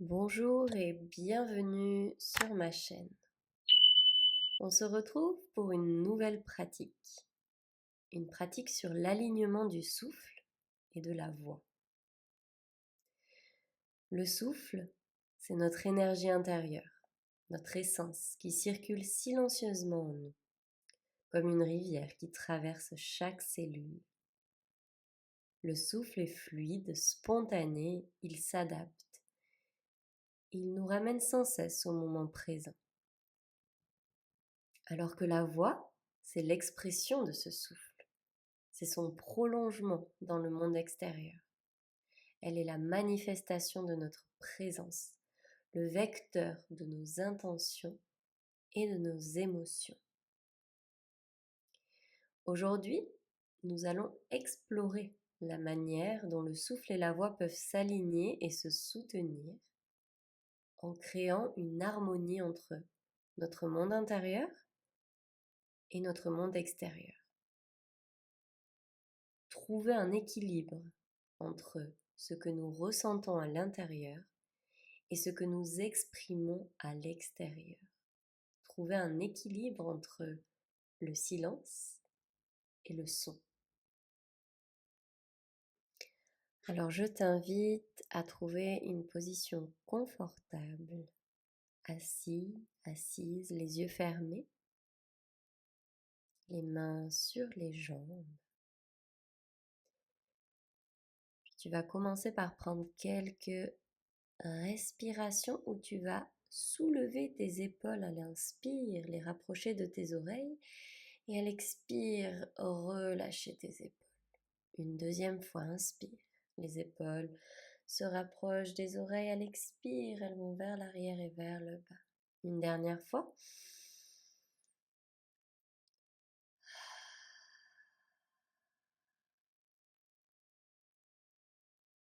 Bonjour et bienvenue sur ma chaîne. On se retrouve pour une nouvelle pratique. Une pratique sur l'alignement du souffle et de la voix. Le souffle, c'est notre énergie intérieure, notre essence qui circule silencieusement en nous, comme une rivière qui traverse chaque cellule. Le souffle est fluide, spontané, il s'adapte. Il nous ramène sans cesse au moment présent. Alors que la voix, c'est l'expression de ce souffle. C'est son prolongement dans le monde extérieur. Elle est la manifestation de notre présence, le vecteur de nos intentions et de nos émotions. Aujourd'hui, nous allons explorer la manière dont le souffle et la voix peuvent s'aligner et se soutenir en créant une harmonie entre notre monde intérieur et notre monde extérieur. Trouver un équilibre entre ce que nous ressentons à l'intérieur et ce que nous exprimons à l'extérieur. Trouver un équilibre entre le silence et le son. Alors je t'invite à trouver une position confortable, assis, assise, les yeux fermés, les mains sur les jambes. Puis tu vas commencer par prendre quelques respirations où tu vas soulever tes épaules à l'inspire, les rapprocher de tes oreilles et à l'expire, relâcher tes épaules. Une deuxième fois, inspire, les épaules se rapprochent des oreilles à l'expire, elles vont vers l'arrière et vers le bas. Une dernière fois.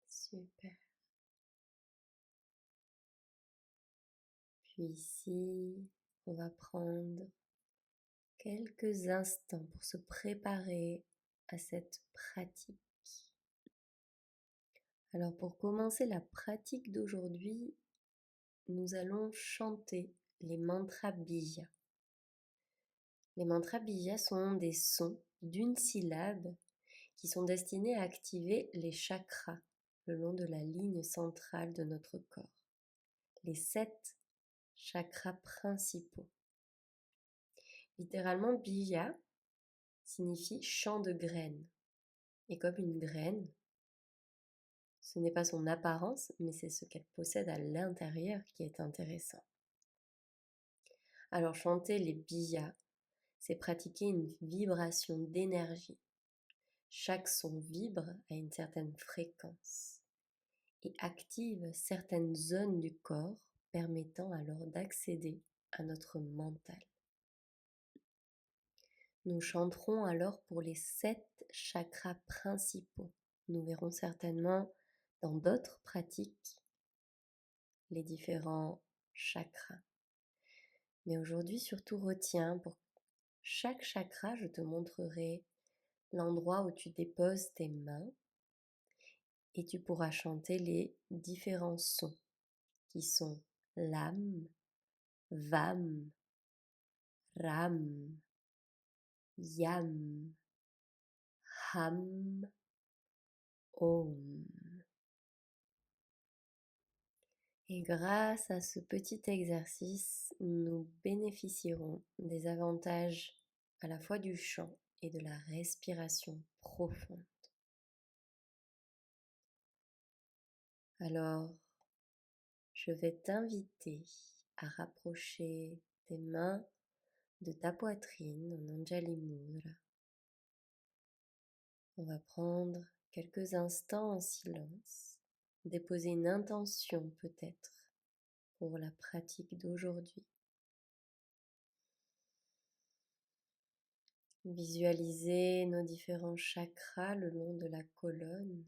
Super. Puis ici, on va prendre quelques instants pour se préparer à cette pratique. Alors pour commencer la pratique d'aujourd'hui, nous allons chanter les mantras bija. Les mantras bija sont des sons d'une syllabe qui sont destinés à activer les chakras le long de la ligne centrale de notre corps. Les 7 chakras principaux. Littéralement, bija signifie champ de graines. Et comme une graine, ce n'est pas son apparence, mais c'est ce qu'elle possède à l'intérieur qui est intéressant. Alors chanter les bijas, c'est pratiquer une vibration d'énergie. Chaque son vibre à une certaine fréquence et active certaines zones du corps permettant alors d'accéder à notre mental. Nous chanterons alors pour les 7 chakras principaux. Nous verrons certainement dans d'autres pratiques les différents chakras. Mais aujourd'hui, surtout retiens, pour chaque chakra, je te montrerai l'endroit où tu déposes tes mains et tu pourras chanter les différents sons qui sont lam, vam, ram, yam, ham, om. Et grâce à ce petit exercice, nous bénéficierons des avantages à la fois du chant et de la respiration profonde. Alors, je vais t'inviter à rapprocher tes mains de ta poitrine en Anjali Mudra. On va prendre quelques instants en silence, déposer une intention peut-être pour la pratique d'aujourd'hui. Visualiser nos différents chakras le long de la colonne.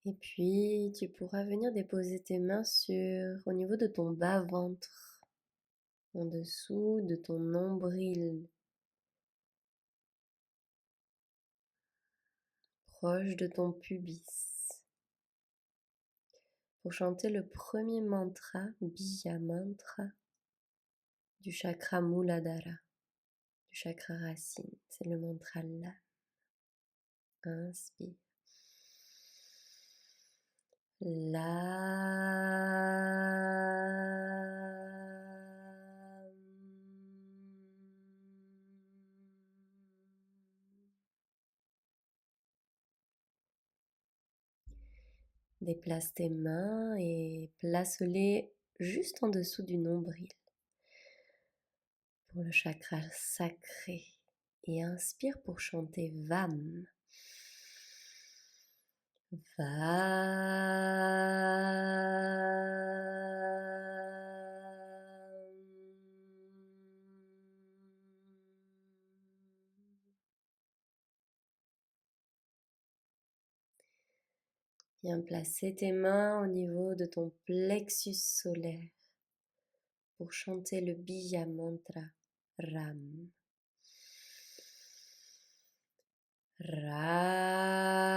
Et puis, tu pourras venir déposer tes mains au niveau de ton bas-ventre, en dessous de ton nombril, proche de ton pubis, pour chanter le premier mantra, Bija Mantra, du chakra Muladhara, du chakra racine. C'est le mantra là. Inspire. Lam. Déplace tes mains et place-les juste en dessous du nombril pour le chakra sacré. Et inspire pour chanter Vam. Viens placer tes mains au niveau de ton plexus solaire pour chanter le Bija Mantra Ram. Ram.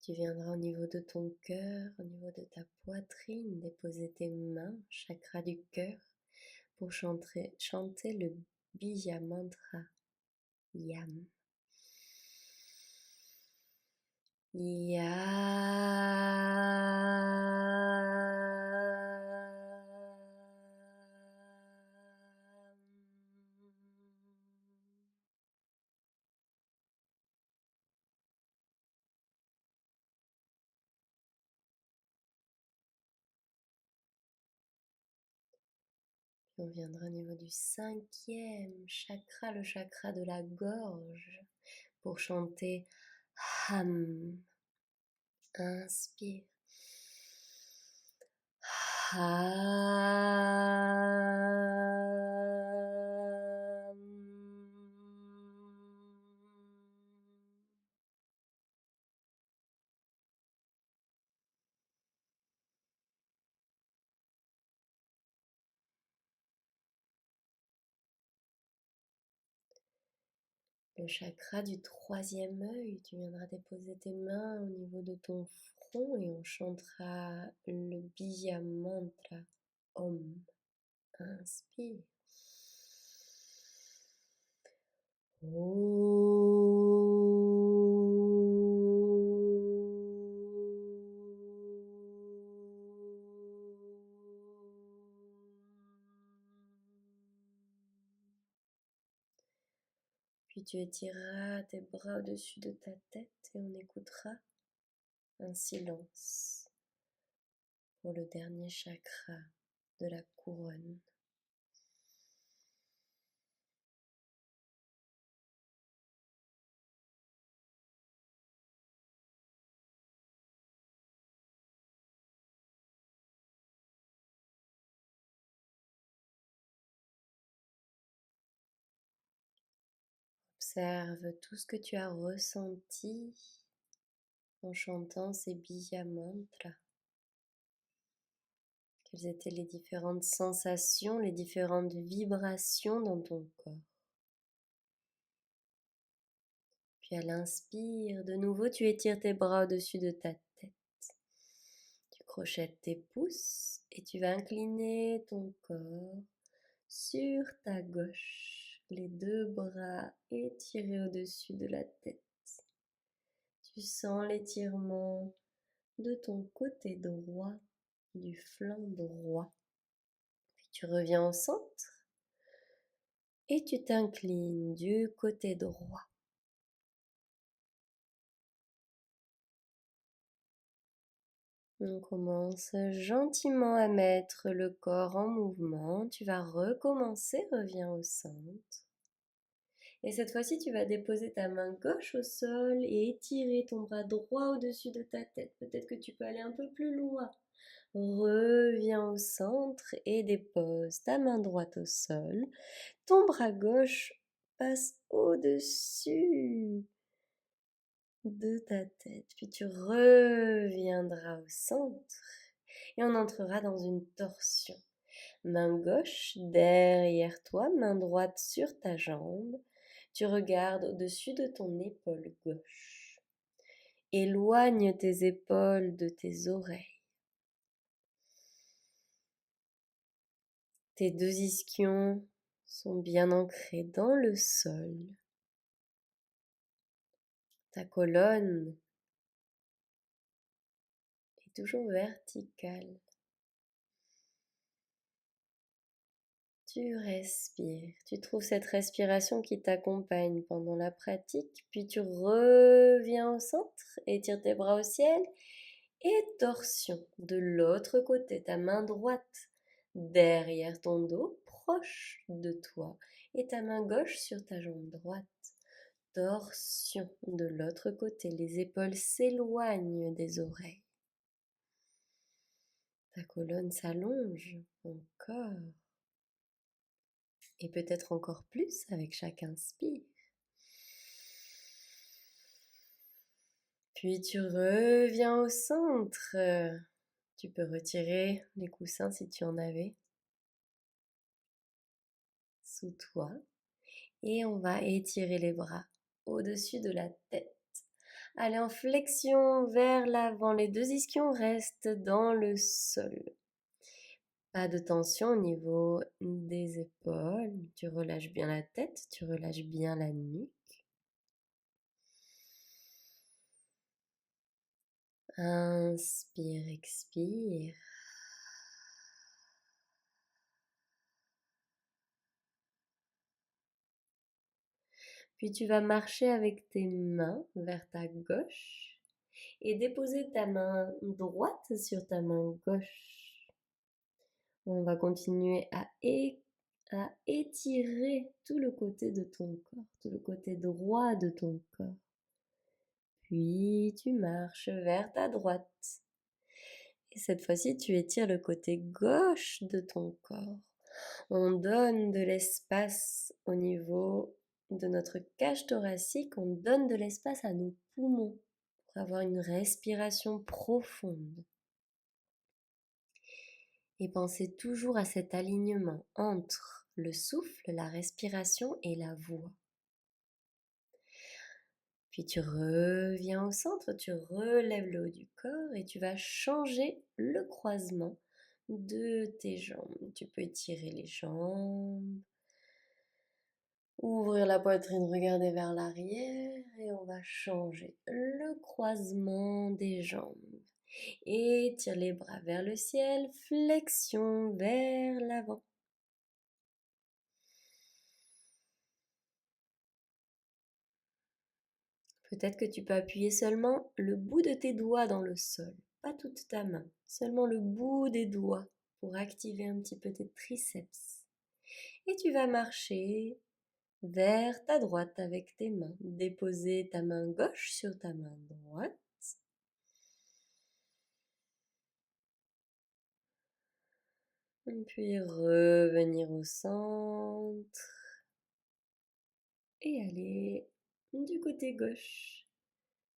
Tu viendras au niveau de ton cœur, au niveau de ta poitrine, déposer tes mains, chakra du cœur, pour chanter le Bija Mantra Yam. On viendra au niveau du cinquième chakra, le chakra de la gorge, pour chanter Ham. Inspire. Ham. Le chakra du troisième œil, tu viendras déposer tes mains au niveau de ton front et on chantera le Bija Mantra Om. Inspire. Puis tu étireras tes bras au-dessus de ta tête et on écoutera un silence pour le dernier chakra de la couronne. Observe tout ce que tu as ressenti en chantant ces Bija Mantras. Quelles étaient les différentes sensations, les différentes vibrations dans ton corps. Puis à l'inspire, de nouveau tu étires tes bras au-dessus de ta tête. Tu crochettes tes pouces et tu vas incliner ton corps sur ta gauche. Les deux bras étirés au-dessus de la tête. Tu sens l'étirement de ton côté droit, du flanc droit. Puis tu reviens au centre et tu t'inclines du côté droit. On commence gentiment à mettre le corps en mouvement. Tu vas recommencer, reviens au centre. Et cette fois-ci, tu vas déposer ta main gauche au sol et étirer ton bras droit au-dessus de ta tête. Peut-être que tu peux aller un peu plus loin. Reviens au centre et dépose ta main droite au sol. Ton bras gauche passe au-dessus de ta tête. Puis tu reviendras au centre et on entrera dans une torsion. Main gauche derrière toi, main droite sur ta jambe. Tu regardes au-dessus de ton épaule gauche. Éloigne tes épaules de tes oreilles. Tes deux ischions sont bien ancrés dans le sol. Ta colonne est toujours verticale. Tu respires, tu trouves cette respiration qui t'accompagne pendant la pratique, puis tu reviens au centre, étire tes bras au ciel et torsion de l'autre côté, ta main droite derrière ton dos, proche de toi, et ta main gauche sur ta jambe droite. Torsion de l'autre côté, les épaules s'éloignent des oreilles. Ta colonne s'allonge encore. Et peut-être encore plus avec chaque inspire. Puis tu reviens au centre. Tu peux retirer les coussins si tu en avais sous toi. Et on va étirer les bras au-dessus de la tête. Allez en flexion vers l'avant. Les deux ischions restent dans le sol. Pas de tension au niveau des épaules. Tu relâches bien la tête, tu relâches bien la nuque. Inspire, expire. Puis tu vas marcher avec tes mains vers ta gauche et déposer ta main droite sur ta main gauche. On va continuer à étirer tout le côté de ton corps, tout le côté droit de ton corps. Puis tu marches vers ta droite. Et cette fois-ci, tu étires le côté gauche de ton corps. On donne de l'espace au niveau de notre cage thoracique, on donne de l'espace à nos poumons pour avoir une respiration profonde. Et pensez toujours à cet alignement entre le souffle, la respiration et la voix. Puis tu reviens au centre, tu relèves le haut du corps et tu vas changer le croisement de tes jambes. Tu peux étirer les jambes, ouvrir la poitrine, regarder vers l'arrière et on va changer le croisement des jambes. Étire les bras vers le ciel, flexion vers l'avant. Peut-être que tu peux appuyer seulement le bout de tes doigts dans le sol, pas toute ta main, seulement le bout des doigts pour activer un petit peu tes triceps. Et tu vas marcher vers ta droite avec tes mains. Déposer ta main gauche sur ta main droite. Et puis revenir au centre. Et aller du côté gauche.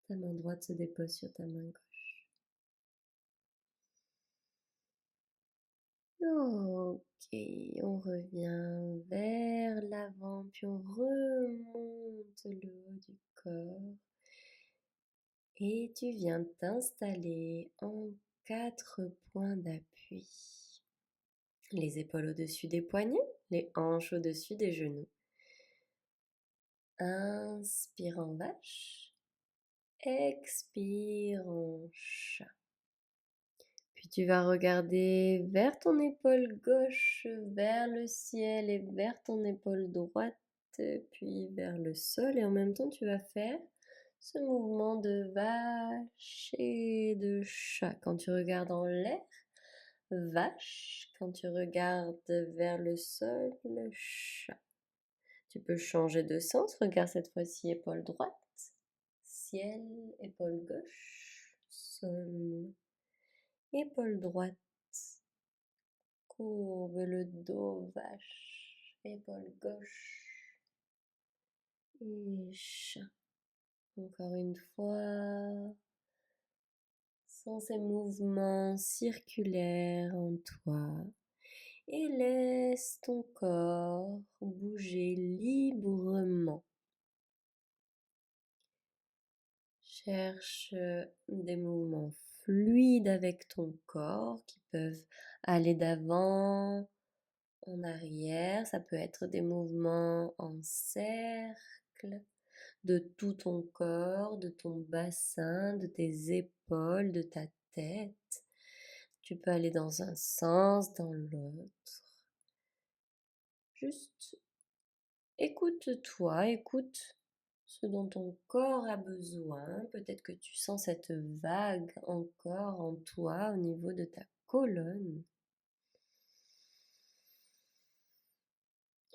Ta main droite se dépose sur ta main gauche. Ok, on revient vers l'avant, puis on remonte le haut du corps. Et tu viens t'installer en 4 points d'appui. Les épaules au-dessus des poignets, les hanches au-dessus des genoux. Inspire en vache, expire en chat. Puis tu vas regarder vers ton épaule gauche, vers le ciel et vers ton épaule droite, puis vers le sol. Et en même temps, tu vas faire ce mouvement de vache et de chat. Quand tu regardes en l'air, vache. Quand tu regardes vers le sol, chat. Tu peux changer de sens, regarde cette fois-ci épaule droite, ciel, épaule gauche, sol, épaule droite, courbe le dos, vache, épaule gauche et chat. Encore une fois, sens ces mouvements circulaires en toi et laisse ton corps bouger librement. Cherche des mouvements fluides avec ton corps qui peuvent aller d'avant, en arrière. Ça peut être des mouvements en cercle de tout ton corps, de ton bassin, de tes épaules, de ta tête. Tu peux aller dans un sens, dans l'autre. Juste écoute-toi, écoute ce dont ton corps a besoin. Peut-être que tu sens cette vague encore en toi au niveau de ta colonne.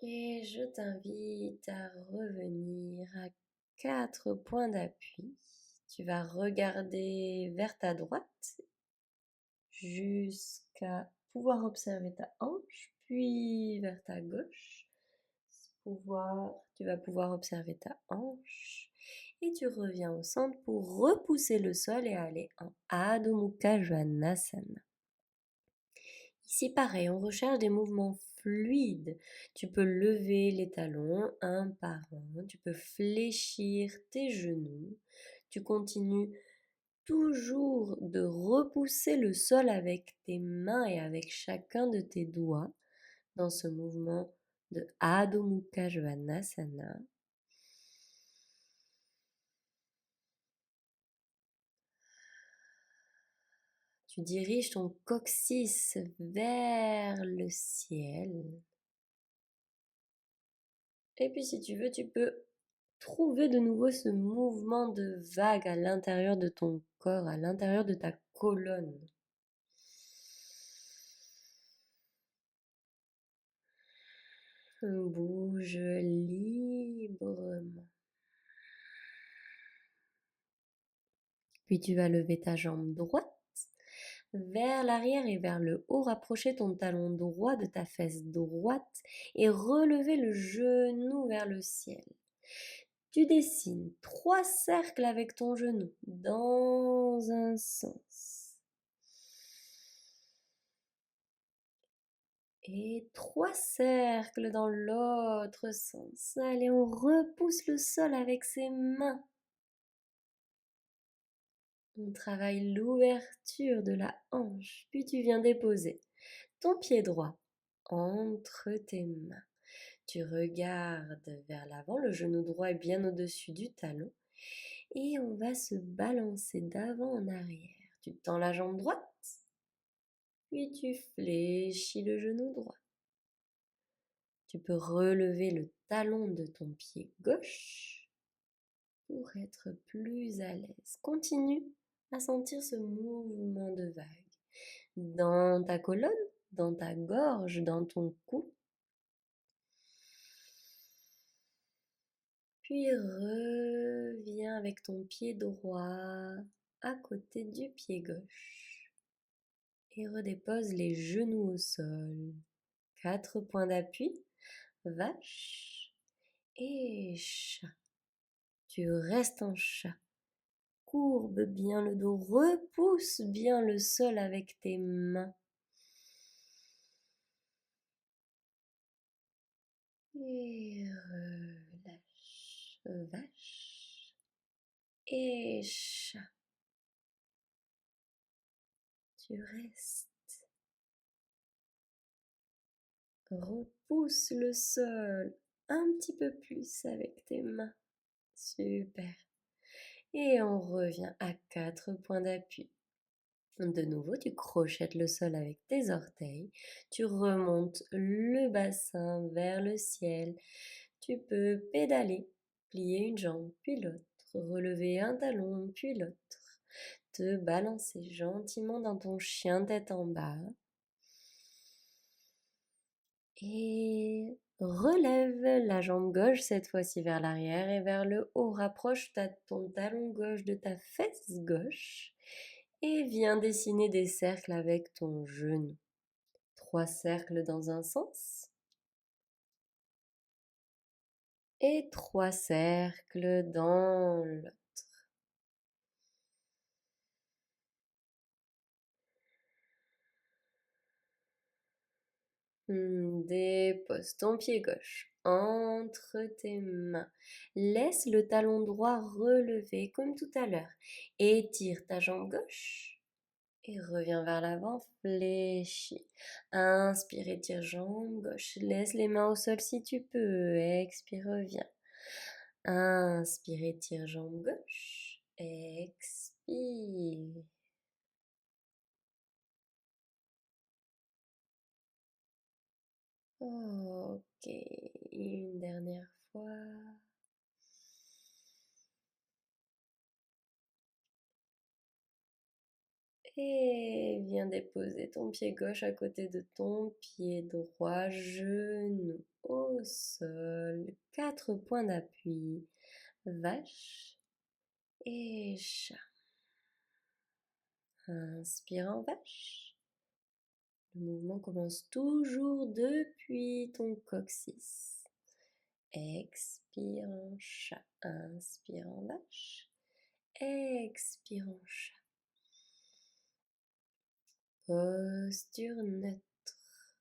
Et je t'invite à revenir à 4 points d'appui. Tu vas regarder vers ta droite jusqu'à pouvoir observer ta hanche, puis vers ta gauche. Tu vas pouvoir observer ta hanche et tu reviens au centre pour repousser le sol et aller en Adho Mukha Svanasana. Ici pareil, on recherche des mouvements fluides. Tu peux lever les talons un par un, tu peux fléchir tes genoux, tu continues toujours de repousser le sol avec tes mains et avec chacun de tes doigts dans ce mouvement de Adho Mukha Svanasana. Tu diriges ton coccyx vers le ciel. Et puis si tu veux, tu peux trouver de nouveau ce mouvement de vague à l'intérieur de ton corps, à l'intérieur de ta colonne. Bouge librement. Puis tu vas lever ta jambe droite vers l'arrière et vers le haut, rapprocher ton talon droit de ta fesse droite et relever le genou vers le ciel. Tu dessines 3 cercles avec ton genou dans un sens. Et 3 cercles dans l'autre sens. Allez, on repousse le sol avec ses mains. On travaille l'ouverture de la hanche, puis tu viens déposer ton pied droit entre tes mains. Tu regardes vers l'avant, le genou droit est bien au-dessus du talon et on va se balancer d'avant en arrière. Tu tends la jambe droite, puis tu fléchis le genou droit. Tu peux relever le talon de ton pied gauche pour être plus à l'aise. Continue à sentir ce mouvement de vague dans ta colonne, dans ta gorge, dans ton cou. Puis reviens avec ton pied droit à côté du pied gauche et redépose les genoux au sol. 4 points d'appui, vache et chat. Tu restes en chat. Courbe bien le dos, repousse bien le sol avec tes mains. Et relâche, vache et chat. Tu restes. Repousse le sol un petit peu plus avec tes mains. Super. Et on revient à 4 points d'appui. De nouveau, tu crochettes le sol avec tes orteils. Tu remontes le bassin vers le ciel. Tu peux pédaler, plier une jambe, puis l'autre, relever un talon, puis l'autre. Te balancer gentiment dans ton chien tête en bas. Et Relève la jambe gauche cette fois-ci vers l'arrière et vers le haut. Rapproche ton talon gauche de ta fesse gauche et viens dessiner des cercles avec ton genou. 3 cercles dans un sens et 3 cercles dans l'autre. Dépose ton pied gauche entre tes mains. Laisse le talon droit relevé comme tout à l'heure. Étire ta jambe gauche et reviens vers l'avant, fléchis. Inspire, étire jambe gauche. Laisse les mains au sol si tu peux. Expire, reviens. Inspire, étire jambe gauche. Expire. Ok, une dernière fois. Et viens déposer ton pied gauche à côté de ton pied droit, genou au sol, 4 points d'appui, vache et chat. Inspire en vache. Le mouvement commence toujours depuis ton coccyx. Expire en chat. Inspire en vache. Expire en chat. Posture neutre.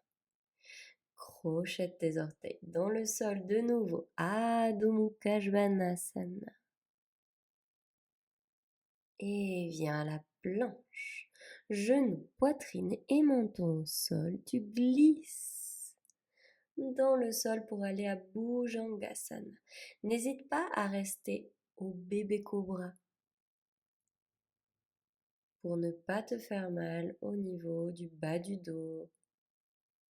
Crochette tes orteils dans le sol de nouveau. Adho Mukha Svanasana. Et viens à la planche. Genoux, poitrine et menton au sol. Tu glisses dans le sol pour aller à Bhujangasana. N'hésite pas à rester au bébé cobra pour ne pas te faire mal au niveau du bas du dos,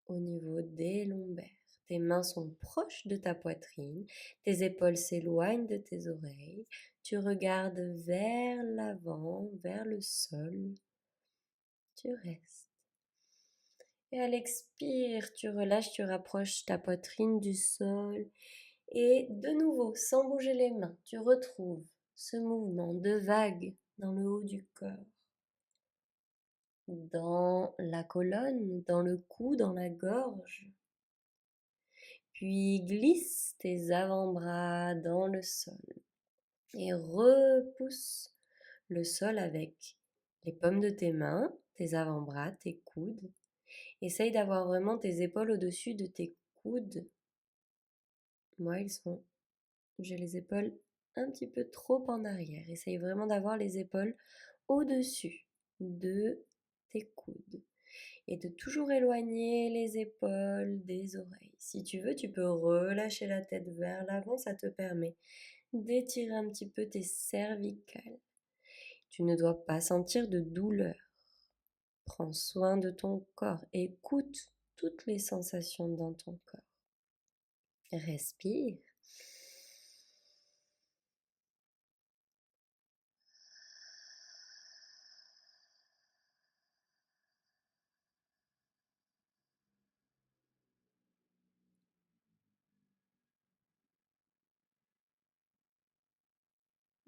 au niveau des lombaires. Tes mains sont proches de ta poitrine, tes épaules s'éloignent de tes oreilles, tu regardes vers l'avant, vers le sol, tu restes. Et à l'expire, tu relâches, tu rapproches ta poitrine du sol et de nouveau, sans bouger les mains, tu retrouves ce mouvement de vague dans le haut du corps, dans la colonne, dans le cou, dans la gorge. Puis glisse tes avant-bras dans le sol et repousse le sol avec les paumes de tes mains, tes avant-bras, tes coudes. Essaye d'avoir vraiment tes épaules au-dessus de tes coudes. Moi, j'ai les épaules un petit peu trop en arrière. Essaye vraiment d'avoir les épaules au-dessus de tes coudes et de toujours éloigner les épaules des oreilles. Si tu veux, tu peux relâcher la tête vers l'avant, ça te permet d'étirer un petit peu tes cervicales. Tu ne dois pas sentir de douleur. Prends soin de ton corps, écoute toutes les sensations dans ton corps. Respire.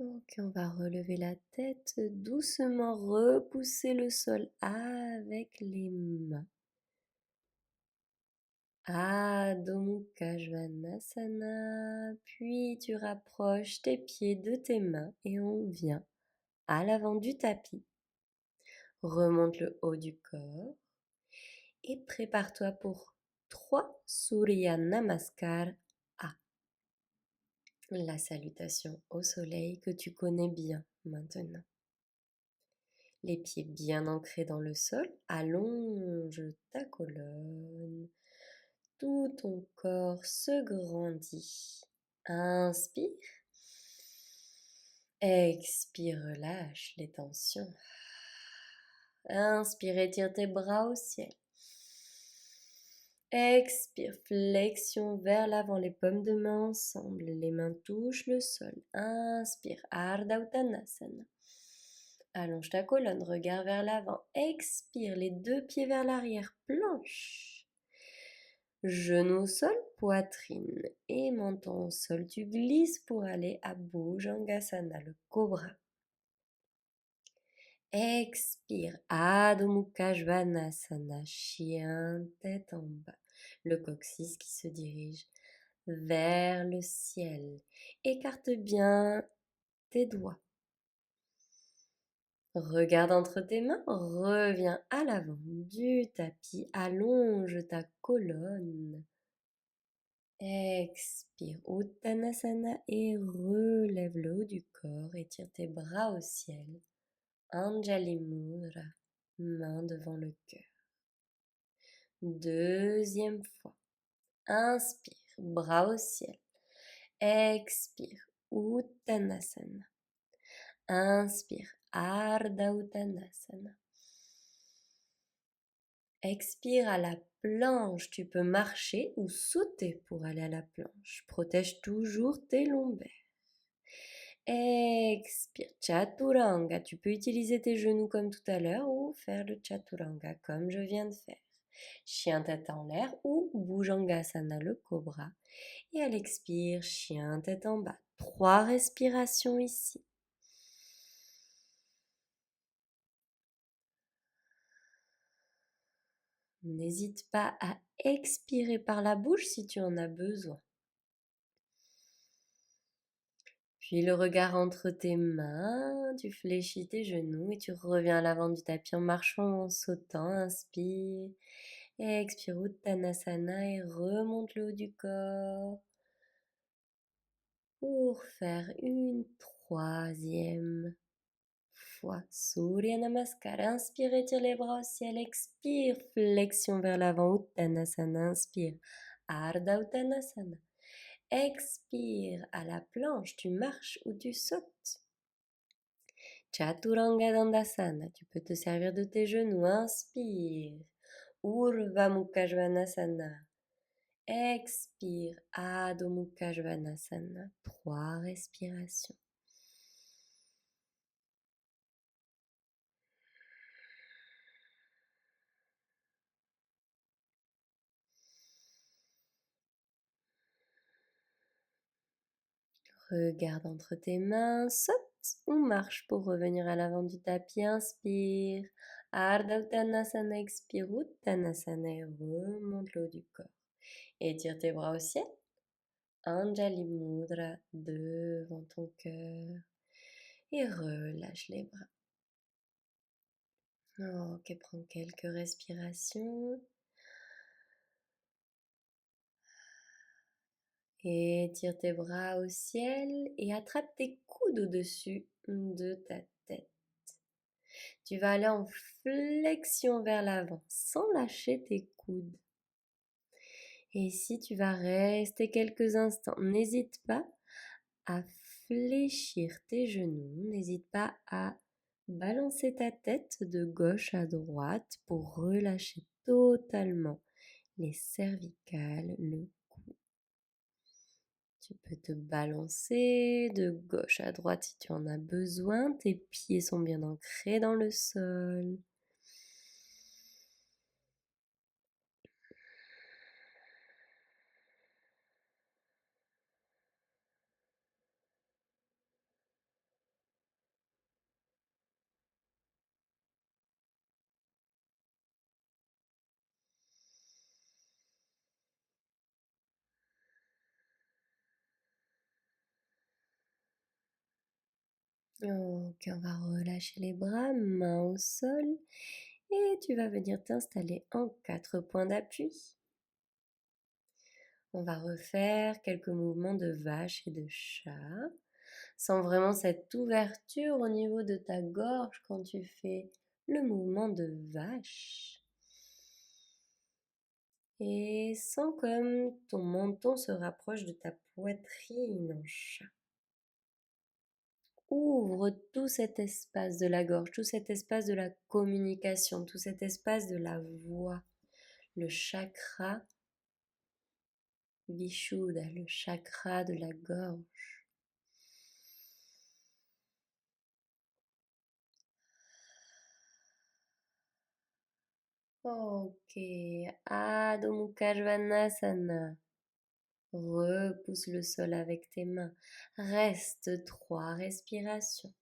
Ok, on va relever la tête, doucement repousser le sol avec les mains. Adho Mukha Svanasana, puis tu rapproches tes pieds de tes mains et on vient à l'avant du tapis. Remonte le haut du corps et prépare-toi pour 3 Surya Namaskar A. La salutation au soleil que tu connais bien maintenant. Les pieds bien ancrés dans le sol, allonge ta colonne. Tout ton corps se grandit. Inspire. Expire, relâche les tensions. Inspire, étire tes bras au ciel. Expire, flexion vers l'avant, les paumes de main ensemble, les mains touchent le sol. Inspire, Ardha Uttanasana. Allonge ta colonne, regard vers l'avant. Expire, les 2 pieds vers l'arrière, planche. Genou au sol, poitrine et menton au sol. Tu glisses pour aller à Bhujangasana, le cobra. Expire, Adho Mukha Svanasana, chien tête en bas. Le coccyx qui se dirige vers le ciel. Écarte bien tes doigts. Regarde entre tes mains, reviens à l'avant du tapis, allonge ta colonne. Expire Uttanasana et relève le haut du corps, étire tes bras au ciel. Anjali Mudra, main devant le cœur. Deuxième fois. Inspire, bras au ciel. Expire, Uttanasana. Inspire, Ardha Uttanasana. Expire à la planche. Tu peux marcher ou sauter pour aller à la planche. Protège toujours tes lombaires. Expire, Chaturanga. Tu peux utiliser tes genoux comme tout à l'heure ou faire le Chaturanga comme je viens de faire. Chien tête en l'air ou Bhujangasana, le cobra. Et à l'expire, chien tête en bas. 3 respirations ici. N'hésite pas à expirer par la bouche si tu en as besoin. Puis le regard entre tes mains, tu fléchis tes genoux et tu reviens à l'avant du tapis en marchant, en sautant. Inspire, expire Uttanasana et remonte le haut du corps pour faire une troisième fois. Surya Namaskar. Inspire, étire les bras au ciel. Expire, flexion vers l'avant. Uttanasana. Inspire, Ardha Uttanasana. Expire, à la planche, tu marches ou tu sautes. Chaturanga Dandasana, tu peux te servir de tes genoux. Inspire, Urva Mukha Svanasana. Expire, Adho Mukha Svanasana. 3 respirations. Regarde entre tes mains, saute ou marche pour revenir à l'avant du tapis. Inspire, Ardha Uttanasana, expire Uttanasana et remonte le haut du corps. Étire tes bras au ciel. Anjali Mudra devant ton cœur et relâche les bras. Ok, prends quelques respirations. Étire tes bras au ciel et attrape tes coudes au-dessus de ta tête. Tu vas aller en flexion vers l'avant sans lâcher tes coudes. Et ici, tu vas rester quelques instants. N'hésite pas à fléchir tes genoux. N'hésite pas à balancer ta tête de gauche à droite pour relâcher totalement les cervicales, le cou. Tu peux te balancer de gauche à droite si tu en as besoin. Tes pieds sont bien ancrés dans le sol. Ok, on va relâcher les bras, mains au sol. Et tu vas venir t'installer en 4 points d'appui. On va refaire quelques mouvements de vache et de chat. Sens vraiment cette ouverture au niveau de ta gorge quand tu fais le mouvement de vache. Et sens comme ton menton se rapproche de ta poitrine en chat. Ouvre tout cet espace de la gorge, tout cet espace de la communication, tout cet espace de la voix, le chakra Vishuddha, le chakra de la gorge. Ok, Adho Mukha Svanasana. Repousse le sol avec tes mains. Reste 3 respirations.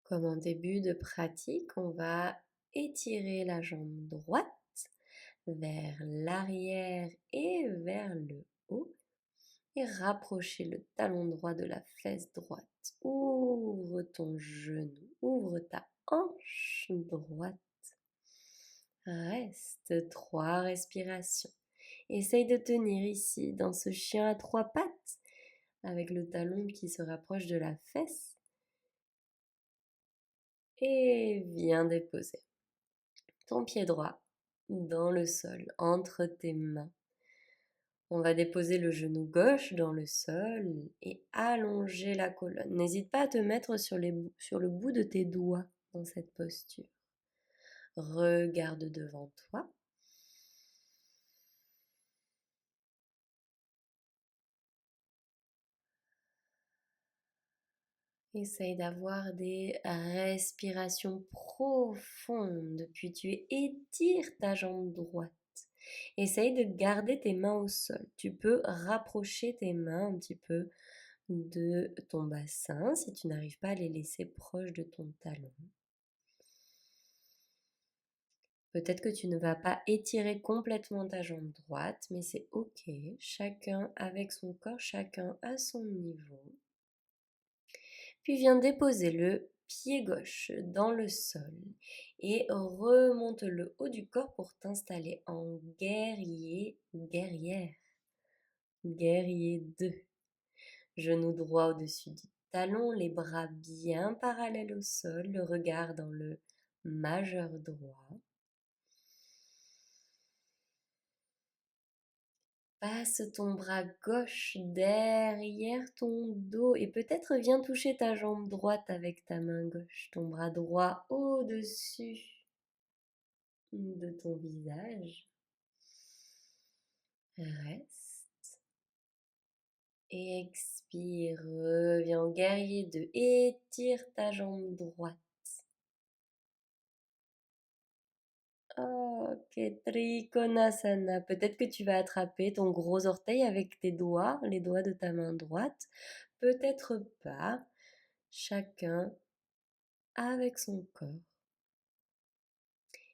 Comme en début de pratique, on va étirer la jambe droite vers l'arrière et vers le haut et rapprocher le talon droit de la fesse droite. Ouvre ton genou, ouvre ta hanche droite. Reste 3 respirations. Essaye de tenir ici dans ce chien à 3 pattes avec le talon qui se rapproche de la fesse et viens déposer ton pied droit dans le sol entre tes mains. On va déposer le genou gauche dans le sol et allonger la colonne. N'hésite pas à te mettre sur le bout de tes doigts dans cette posture. Regarde devant toi. Essaye d'avoir des respirations profondes, puis tu étires ta jambe droite. Essaye de garder tes mains au sol. Tu peux rapprocher tes mains un petit peu de ton bassin si tu n'arrives pas à les laisser proches de ton talon. Peut-être que tu ne vas pas étirer complètement ta jambe droite, mais c'est ok. Chacun avec son corps, chacun à son niveau. Puis viens déposer le pied gauche dans le sol et remonte le haut du corps pour t'installer en guerrier ou guerrière. Guerrier 2. Genou droit au-dessus du talon, les bras bien parallèles au sol, le regard dans le majeur droit. Passe ton bras gauche derrière ton dos et peut-être viens toucher ta jambe droite avec ta main gauche. Ton bras droit au-dessus de ton visage. Reste. Expire. Reviens en guerrier 2. Étire ta jambe droite. Ok, Trikonasana. Peut-être que tu vas attraper ton gros orteil avec tes doigts, les doigts de ta main droite. Peut-être pas. Chacun avec son corps.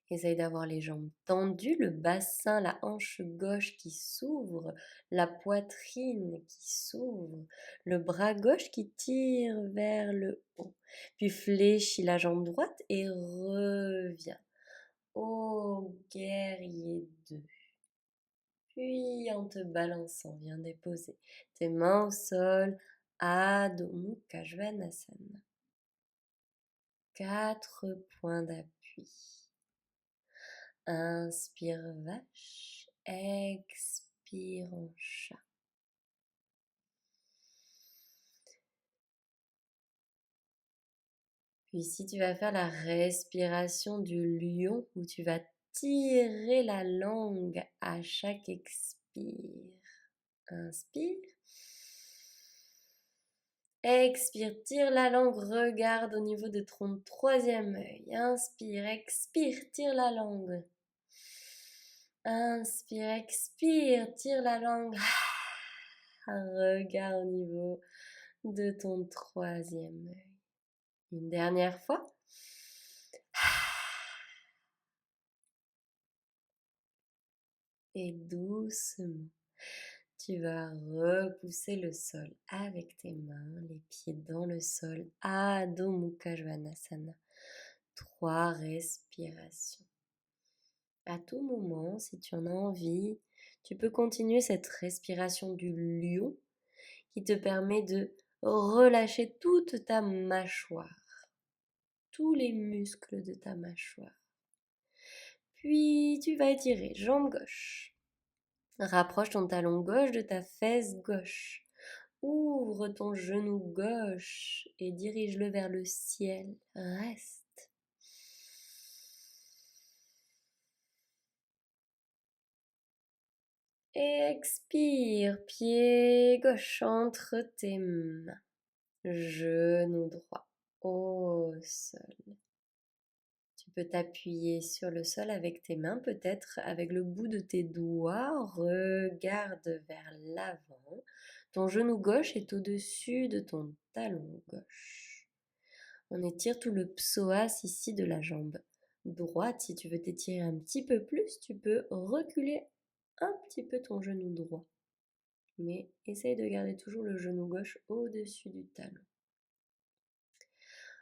Essaye d'avoir les jambes tendues, le bassin, la hanche gauche qui s'ouvre, la poitrine qui s'ouvre, le bras gauche qui tire vers le haut. Puis fléchis la jambe droite et reviens au guerrier 2. Puis en te balançant, viens déposer tes mains au sol, Adho Mukha Svanasana. 4 points d'appui. Inspire vache, expire en chat. Puis ici, tu vas faire la respiration du lion où tu vas tirer la langue à chaque expire. Inspire. Expire, tire la langue, regarde au niveau de ton troisième œil. Inspire, expire, tire la langue. Inspire, expire, tire la langue. Regarde au niveau de ton troisième œil. Une dernière fois. Et doucement, tu vas repousser le sol avec tes mains, les pieds dans le sol. Adho Mukha Svanasana. 3 respirations. À tout moment, si tu en as envie, tu peux continuer cette respiration du lion qui te permet de relâcher toute ta mâchoire, tous les muscles de ta mâchoire. Puis tu vas étirer jambe gauche. Rapproche ton talon gauche de ta fesse gauche. Ouvre ton genou gauche et dirige-le vers le ciel. Reste. Expire, pied gauche entre tes mains. Genou droit au sol. Tu peux t'appuyer sur le sol avec tes mains, peut-être avec le bout de tes doigts. Regarde vers l'avant. Ton genou gauche est au-dessus de ton talon gauche. On étire tout le psoas ici de la jambe droite. Si tu veux t'étirer un petit peu plus, tu peux reculer un petit peu ton genou droit. Mais essaye de garder toujours le genou gauche au-dessus du talon.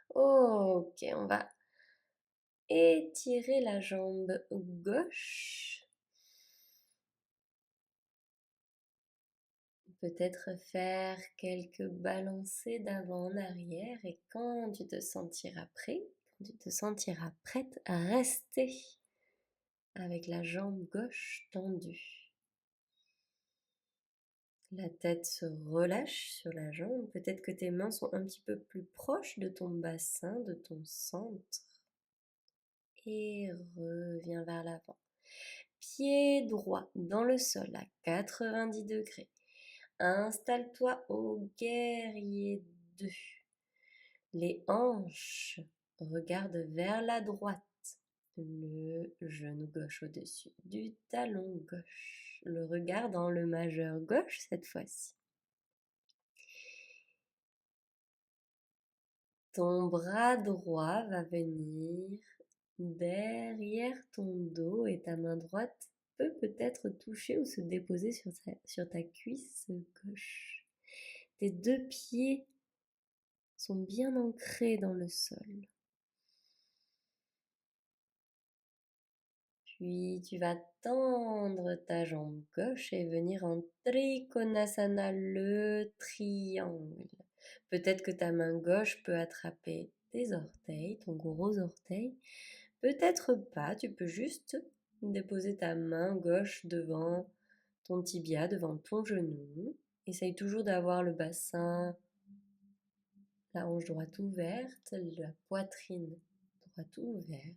Ok, on va étirer la jambe gauche. Peut-être faire quelques balancées d'avant en arrière et quand tu te sentiras prêt, quand tu te sentiras prête à rester avec la jambe gauche tendue. La tête se relâche sur la jambe, peut-être que tes mains sont un petit peu plus proches de ton bassin, de ton centre. Et reviens vers l'avant. Pied droit dans le sol à 90 degrés. Installe-toi au guerrier 2. Les hanches regardent vers la droite. Le genou gauche au-dessus du talon gauche. Le regard dans le majeur gauche cette fois-ci. Ton bras droit va venir derrière ton dos et ta main droite peut peut-être toucher ou se déposer sur ta cuisse gauche. Tes deux pieds sont bien ancrés dans le sol. Puis tu vas tendre ta jambe gauche et venir en Trikonasana, le triangle. Peut-être que ta main gauche peut attraper tes orteils, ton gros orteil. Peut-être pas, tu peux juste déposer ta main gauche devant ton tibia, devant ton genou. Essaye toujours d'avoir le bassin, la hanche droite ouverte, la poitrine droite ouverte.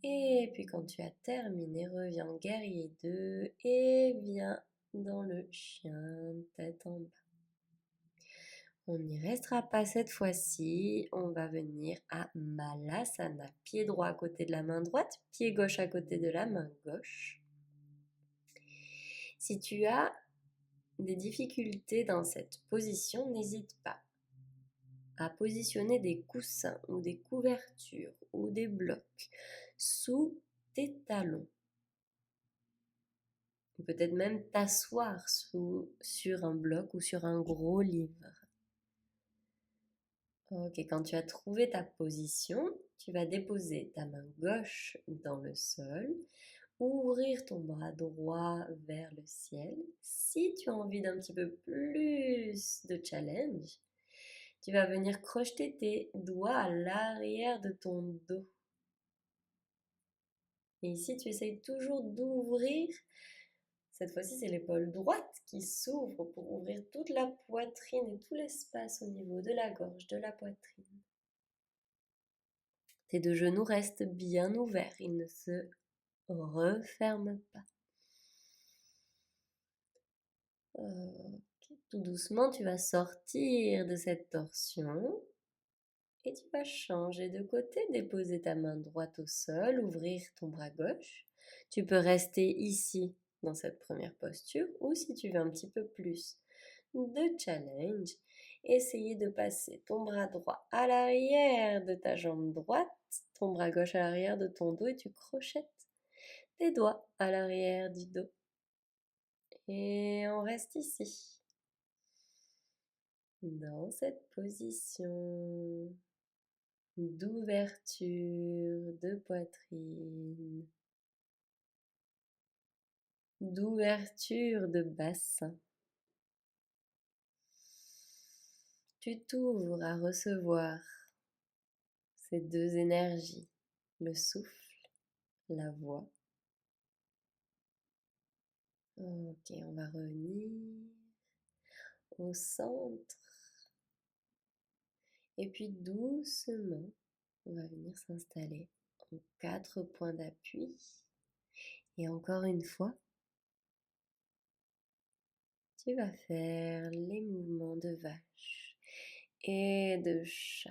Et puis quand tu as terminé, reviens en guerrier 2 et viens dans le chien tête en bas. On n'y restera pas cette fois-ci, on va venir à Malasana. Pied droit à côté de la main droite, pied gauche à côté de la main gauche. Si tu as des difficultés dans cette position, n'hésite pas à positionner des coussins ou des couvertures ou des blocs sous tes talons. Peut-être même t'asseoir sur un bloc ou sur un gros livre. Ok, quand tu as trouvé ta position, tu vas déposer ta main gauche dans le sol, ouvrir ton bras droit vers le ciel. Si tu as envie d'un petit peu plus de challenge, tu vas venir crocheter tes doigts à l'arrière de ton dos. Et ici, tu essayes toujours d'ouvrir. Cette fois-ci, c'est l'épaule droite qui s'ouvre pour ouvrir toute la poitrine et tout l'espace au niveau de la gorge, de la poitrine. Tes deux genoux restent bien ouverts, ils ne se referment pas. Tout doucement, tu vas sortir de cette torsion et tu vas changer de côté, déposer ta main droite au sol, ouvrir ton bras gauche. Tu peux rester ici dans cette première posture ou si tu veux un petit peu plus de challenge, essayer de passer ton bras droit à l'arrière de ta jambe droite, ton bras gauche à l'arrière de ton dos et tu crochettes tes doigts à l'arrière du dos. Et on reste ici, dans cette position d'ouverture de poitrine, d'ouverture de bassin. Tu t'ouvres à recevoir ces deux énergies, le souffle, la voix. Ok, on va revenir au centre. Et puis doucement, on va venir s'installer en 4 points d'appui. Et encore une fois, tu vas faire les mouvements de vache et de chat.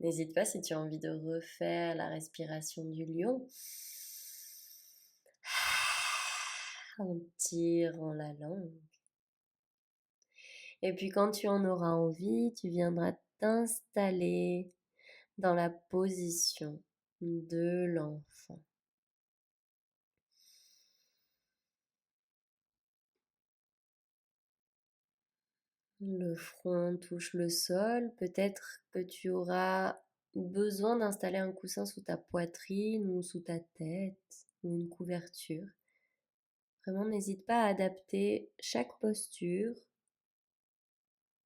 N'hésite pas si tu as envie de refaire la respiration du lion. En tirant la langue. Et puis quand tu en auras envie, tu viendras t'installer dans la position de l'enfant. Le front touche le sol. Peut-être que tu auras besoin d'installer un coussin sous ta poitrine ou sous ta tête ou une couverture. Vraiment, n'hésite pas à adapter chaque posture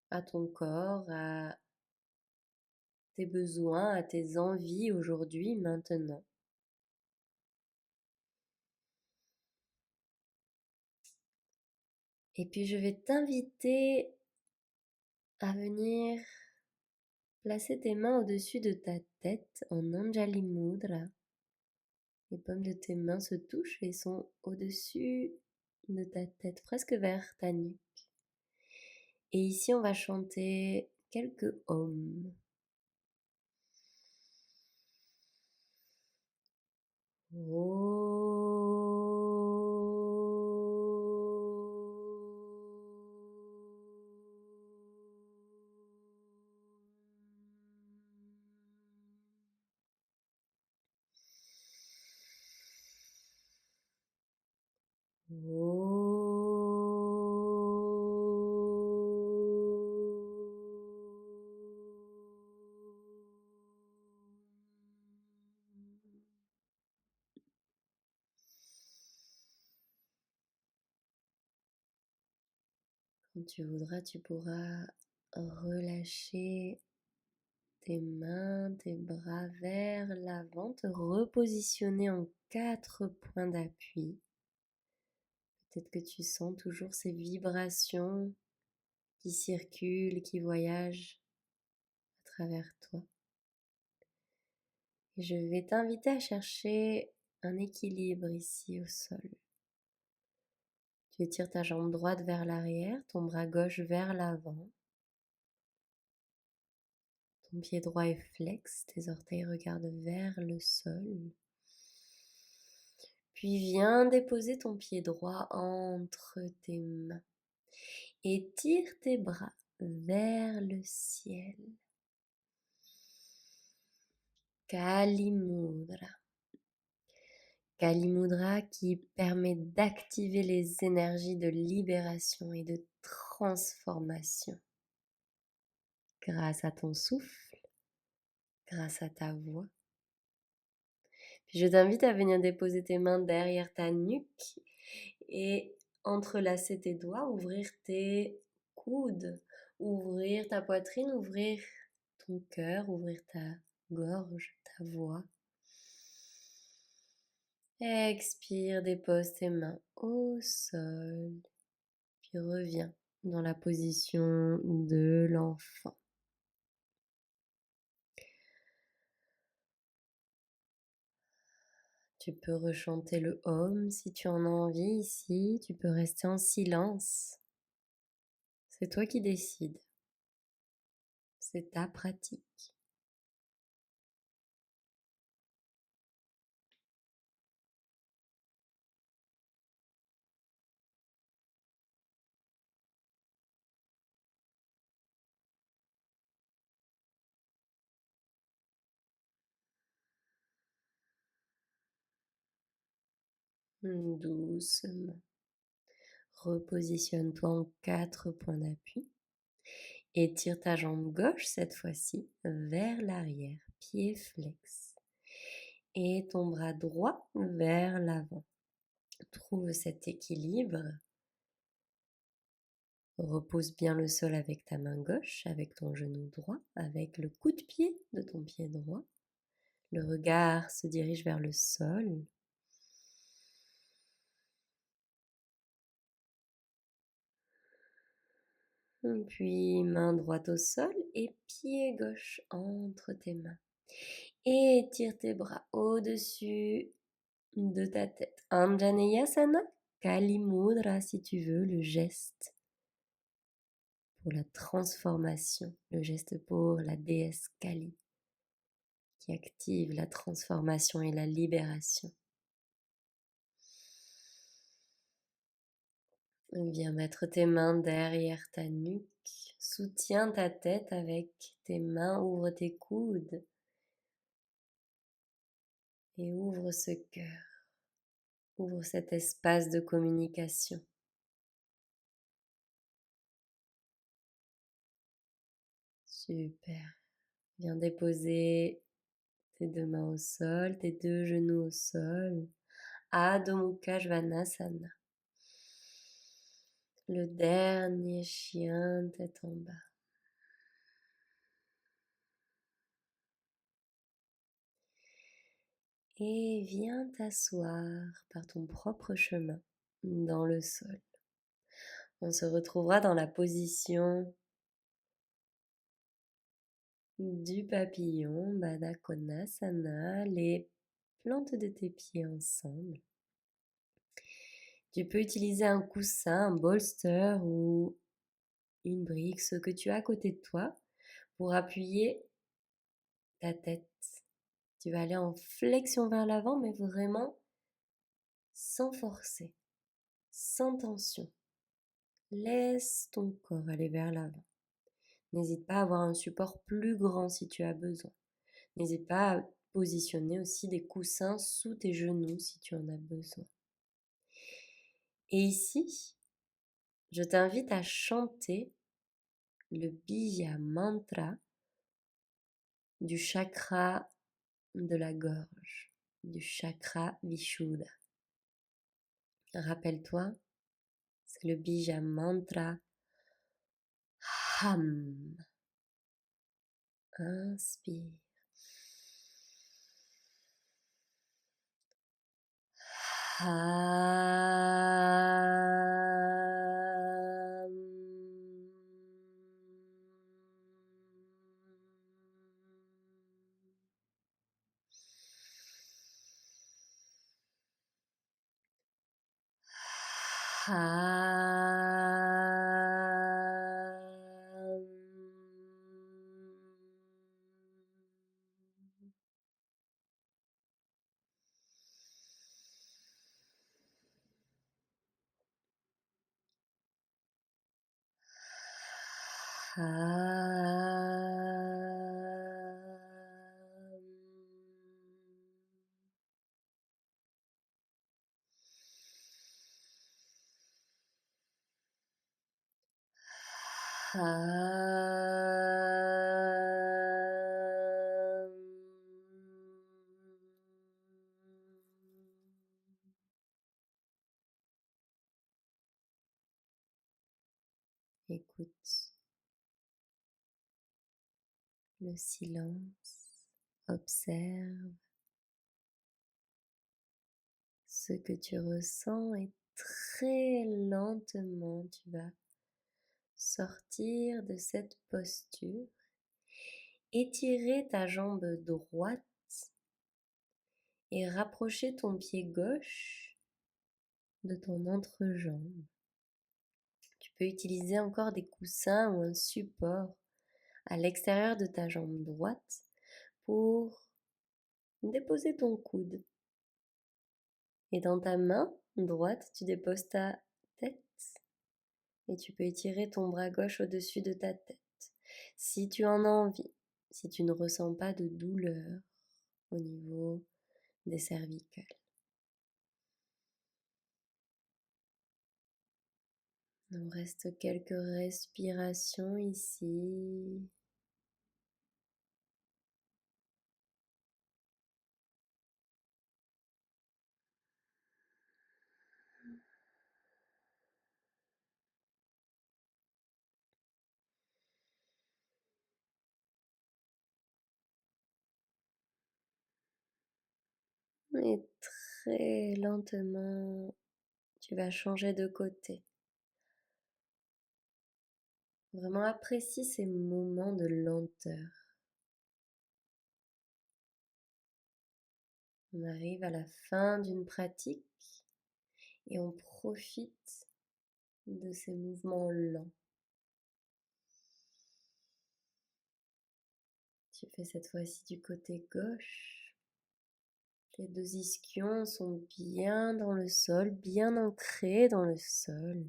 à ton corps, à tes besoins, à tes envies aujourd'hui, maintenant. Et puis je vais t'inviter à venir placer tes mains au-dessus de ta tête en Anjali Mudra. Les paumes de tes mains se touchent et sont au-dessus de ta tête, presque vers ta nuque. Et ici, on va chanter quelques Om. Quand tu voudras, tu pourras relâcher tes mains, tes bras vers l'avant, te repositionner en 4 points d'appui. Peut-être que tu sens toujours ces vibrations qui circulent, qui voyagent à travers toi. Et je vais t'inviter à chercher un équilibre ici au sol. Tu étires ta jambe droite vers l'arrière, ton bras gauche vers l'avant. Ton pied droit est flex, tes orteils regardent vers le sol. Puis viens déposer ton pied droit entre tes mains. Et tire tes bras vers le ciel. Kali Mudra. Kali Mudra qui permet d'activer les énergies de libération et de transformation. Grâce à ton souffle, grâce à ta voix. Puis je t'invite à venir déposer tes mains derrière ta nuque et entrelacer tes doigts, ouvrir tes coudes, ouvrir ta poitrine, ouvrir ton cœur, ouvrir ta gorge, ta voix. Expire, dépose tes mains au sol, puis reviens dans la position de l'enfant. Tu peux rechanter le Om si tu en as envie ici, tu peux rester en silence. C'est toi qui décides. C'est ta pratique. Doucement. Repositionne-toi en 4 points d'appui. Étire ta jambe gauche cette fois-ci vers l'arrière, pied flex. Et ton bras droit vers l'avant. Trouve cet équilibre. Repose bien le sol avec ta main gauche, avec ton genou droit, avec le coup de pied de ton pied droit. Le regard se dirige vers le sol. Puis main droite au sol et pied gauche entre tes mains. Et étire tes bras au-dessus de ta tête. Anjaneyasana. Kali Mudra si tu veux, le geste pour la transformation, le geste pour la déesse Kali qui active la transformation et la libération. Viens mettre tes mains derrière ta nuque, soutiens ta tête avec tes mains, ouvre tes coudes et ouvre ce cœur, ouvre cet espace de communication. Super. Viens déposer tes deux mains au sol, tes deux genoux au sol. Adho Mukha Svanasana. Le dernier chien tête en bas. Et viens t'asseoir par ton propre chemin dans le sol. On se retrouvera dans la position du papillon, Baddha Konasana, les plantes de tes pieds ensemble. Tu peux utiliser un coussin, un bolster ou une brique, ce que tu as à côté de toi, pour appuyer ta tête. Tu vas aller en flexion vers l'avant, mais vraiment sans forcer, sans tension. Laisse ton corps aller vers l'avant. N'hésite pas à avoir un support plus grand si tu as besoin. N'hésite pas à positionner aussi des coussins sous tes genoux si tu en as besoin. Et ici, je t'invite à chanter le Bija Mantra du chakra de la gorge, du chakra Vishuddha. Rappelle-toi, c'est le Bija Mantra Ham. Inspire. Ham. Écoute le silence, observe ce que tu ressens et très lentement tu vas sortir de cette posture, étirer ta jambe droite et rapprocher ton pied gauche de ton entrejambe. Tu peux utiliser encore des coussins ou un support à l'extérieur de ta jambe droite pour déposer ton coude. Et dans ta main droite, tu déposes ta tête et tu peux étirer ton bras gauche au-dessus de ta tête. Si tu en as envie, si tu ne ressens pas de douleur au niveau des cervicales. Il nous reste quelques respirations ici. Et très lentement, tu vas changer de côté. Vraiment apprécie ces moments de lenteur. On arrive à la fin d'une pratique Et on profite de ces mouvements lents. Tu fais cette fois-ci du côté gauche. Tes deux ischions sont bien dans le sol, bien ancrés dans le sol.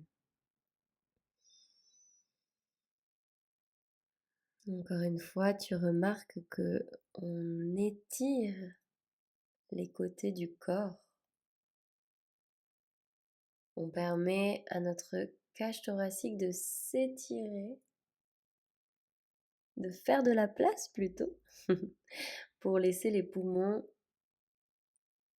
Encore une fois, tu remarques que on étire les côtés du corps. On permet à notre cage thoracique de s'étirer, de faire de la place plutôt, pour laisser les poumons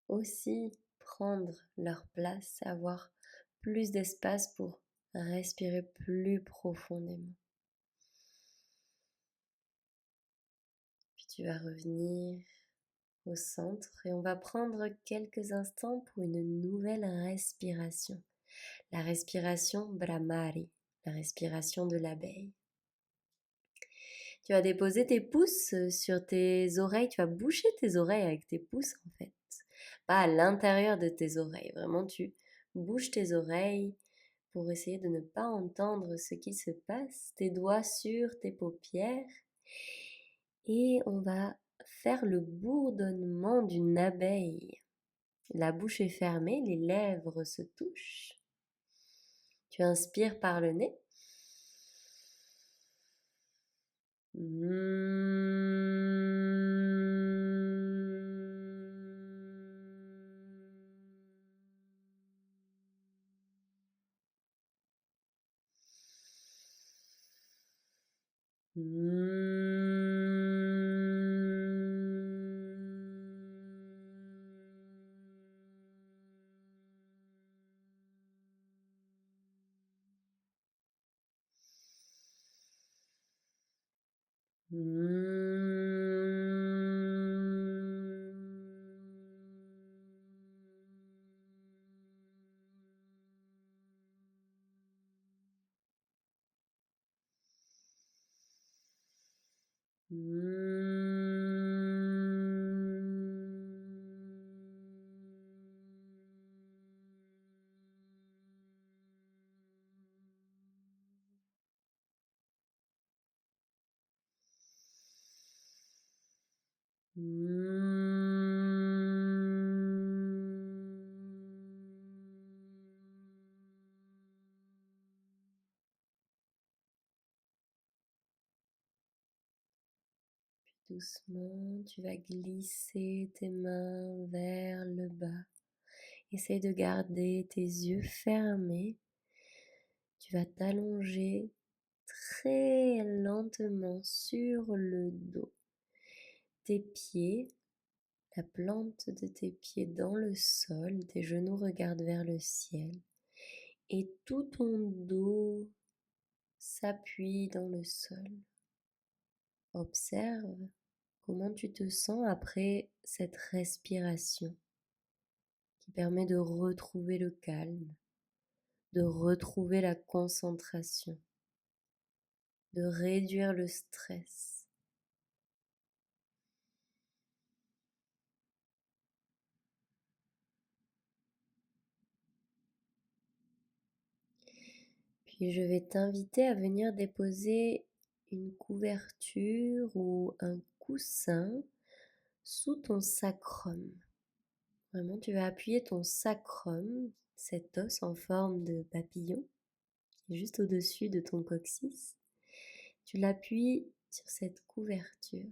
aussi prendre leur place, avoir plus d'espace pour respirer plus profondément. Puis tu vas revenir au centre et on va prendre quelques instants pour une nouvelle respiration. La respiration Brahmari, la respiration de l'abeille. Tu vas déposer tes pouces sur tes oreilles, tu vas boucher tes oreilles avec tes pouces en fait. Pas à l'intérieur de tes oreilles, vraiment tu bouges tes oreilles pour essayer de ne pas entendre ce qui se passe, tes doigts sur tes paupières et on va faire le bourdonnement d'une abeille. La bouche est fermée, les lèvres se touchent. Tu inspires par le nez. Doucement, tu vas glisser tes mains vers le bas. Essaye de garder tes yeux fermés. Tu vas t'allonger très lentement sur le dos. Tes pieds, la plante de tes pieds dans le sol, tes genoux regardent vers le ciel. Et tout ton dos s'appuie dans le sol. Observe comment tu te sens après cette respiration qui permet de retrouver le calme, de retrouver la concentration, de réduire le stress. Puis je vais t'inviter à venir déposer une couverture ou un coussin sous ton sacrum. Vraiment, tu vas appuyer ton sacrum, cet os en forme de papillon, juste au-dessus de ton coccyx. Tu l'appuies sur cette couverture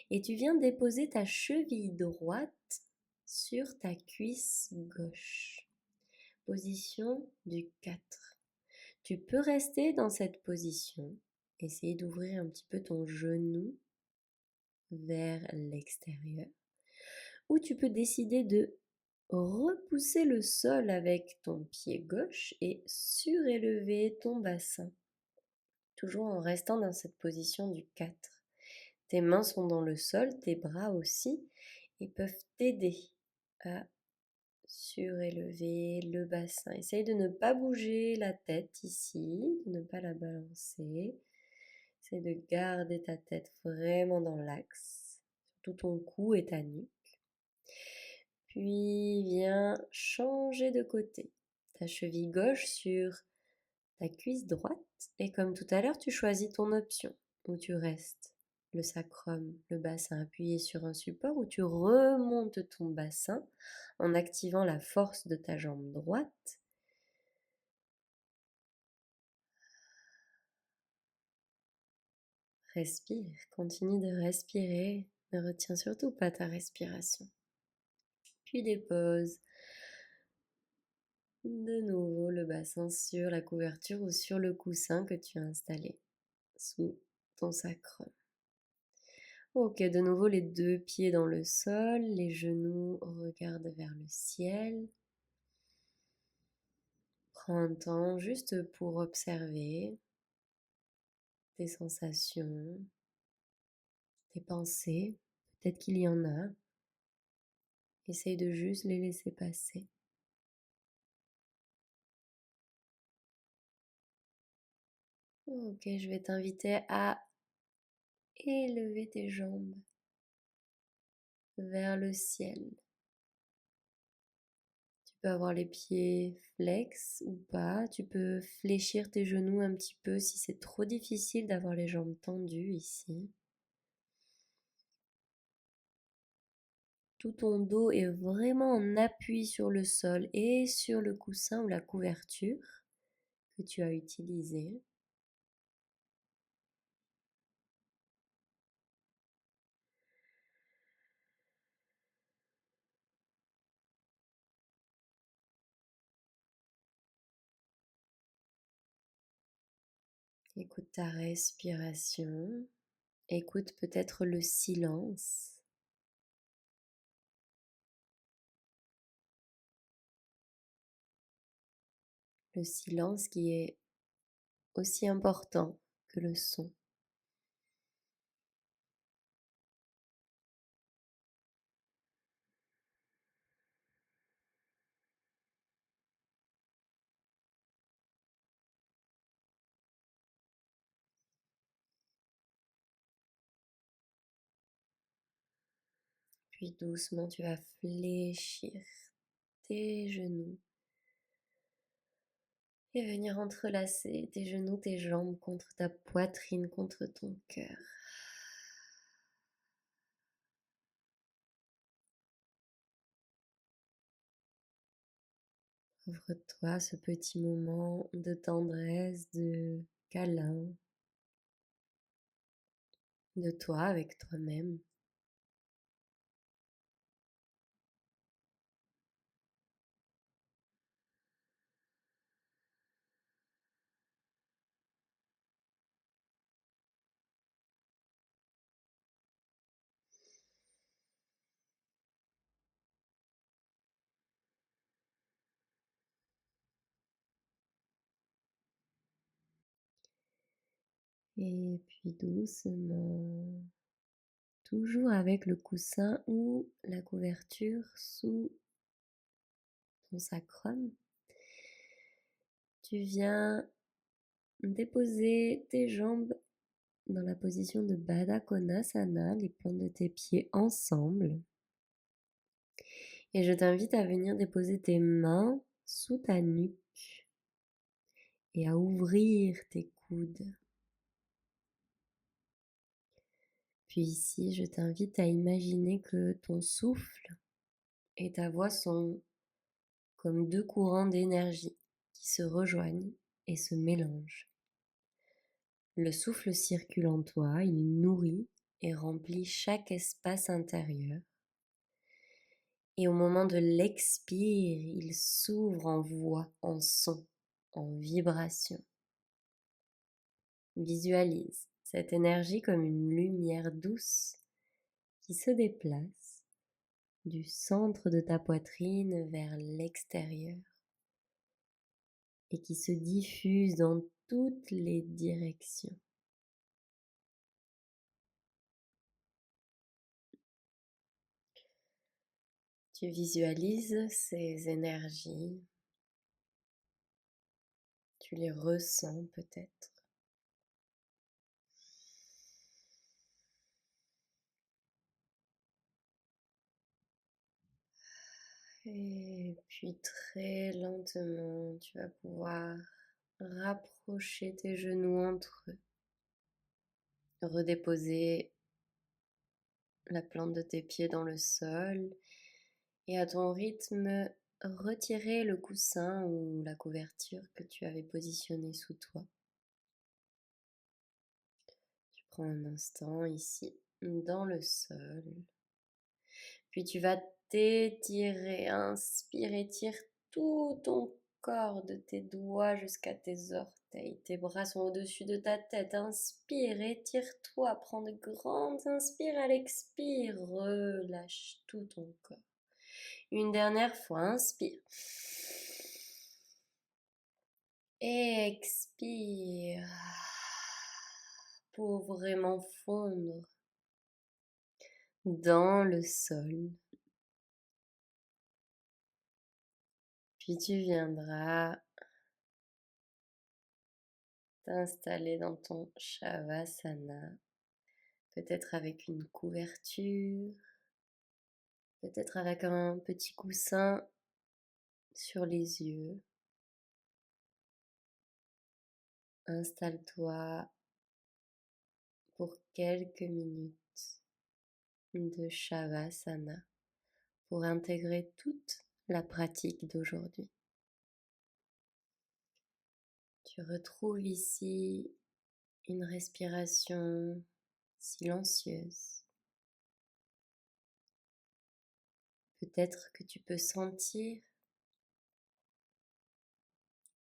et tu viens déposer ta cheville droite sur ta cuisse gauche. Position du 4. Tu peux rester dans cette position, essayer d'ouvrir un petit peu ton genou vers l'extérieur, ou tu peux décider de repousser le sol avec ton pied gauche et surélever ton bassin, toujours en restant dans cette position du 4. Tes mains sont dans le sol, tes bras aussi, et peuvent t'aider à surélever le bassin. Essaye de ne pas bouger la tête ici, de ne pas la balancer. Essaye de garder ta tête vraiment dans l'axe, surtout ton cou et ta nuque. Puis viens changer de côté. Ta cheville gauche sur ta cuisse droite. Et comme tout à l'heure, tu choisis ton option. Où tu restes le sacrum, le bassin appuyé sur un support, où tu remontes ton bassin en activant la force de ta jambe droite. Respire, continue de respirer. Ne retiens surtout pas ta respiration. Puis dépose de nouveau le bassin sur la couverture ou sur le coussin que tu as installé sous ton sacrum. Ok, de nouveau les deux pieds dans le sol, les genoux regardent vers le ciel. Prends un temps juste pour observer tes sensations, tes pensées, peut-être qu'il y en a. Essaye de juste les laisser passer. Ok, je vais t'inviter à élever tes jambes vers le ciel. Tu peux avoir les pieds flex ou pas. Tu peux fléchir tes genoux un petit peu si c'est trop difficile d'avoir les jambes tendues ici. Tout ton dos est vraiment en appui sur le sol et sur le coussin ou la couverture que tu as utilisé. Écoute ta respiration. Écoute peut-être le silence. Le silence qui est aussi important que le son. Puis doucement, tu vas fléchir tes genoux et venir entrelacer tes genoux, tes jambes contre ta poitrine, contre ton cœur. Offre-toi ce petit moment de tendresse, de câlin, de toi avec toi-même. Et puis doucement, toujours avec le coussin ou la couverture sous ton sacrum, tu viens déposer tes jambes dans la position de Baddha Konasana, les plantes de tes pieds ensemble. Et je t'invite à venir déposer tes mains sous ta nuque et à ouvrir tes coudes. Puis ici, je t'invite à imaginer que ton souffle et ta voix sont comme deux courants d'énergie qui se rejoignent et se mélangent. Le souffle circule en toi, il nourrit et remplit chaque espace intérieur. Et au moment de l'expire, il s'ouvre en voix, en son, en vibration. Visualise cette énergie comme une lumière douce qui se déplace du centre de ta poitrine vers l'extérieur et qui se diffuse dans toutes les directions. Tu visualises ces énergies, tu les ressens peut-être. Et puis très lentement, tu vas pouvoir rapprocher tes genoux entre eux, redéposer la plante de tes pieds dans le sol et à ton rythme, retirer le coussin ou la couverture que tu avais positionné sous toi. Tu prends un instant ici dans le sol, puis tu vas t'étirer, inspire, étire tout ton corps de tes doigts jusqu'à tes orteils. Tes bras sont au-dessus de ta tête. Inspire, étire-toi, prends de grandes inspires à l'expire. Relâche tout ton corps. Une dernière fois, inspire. Expire pour vraiment fondre dans le sol. Puis tu viendras t'installer dans ton Shavasana, peut-être avec une couverture, peut-être avec un petit coussin sur les yeux. Installe-toi pour quelques minutes de Shavasana pour intégrer toute la pratique d'aujourd'hui. Tu retrouves ici une respiration silencieuse. Peut-être que tu peux sentir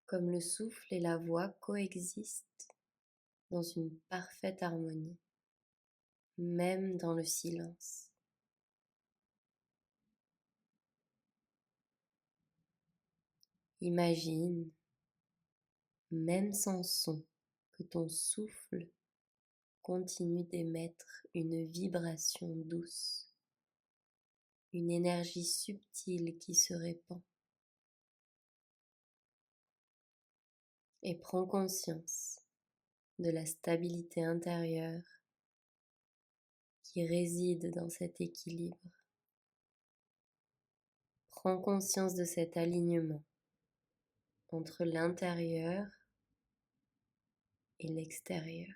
comme le souffle et la voix coexistent dans une parfaite harmonie, même dans le silence. Imagine, même sans son, que ton souffle continue d'émettre une vibration douce, une énergie subtile qui se répand. Et prends conscience de la stabilité intérieure qui réside dans cet équilibre. Prends conscience de cet alignement entre l'intérieur et l'extérieur.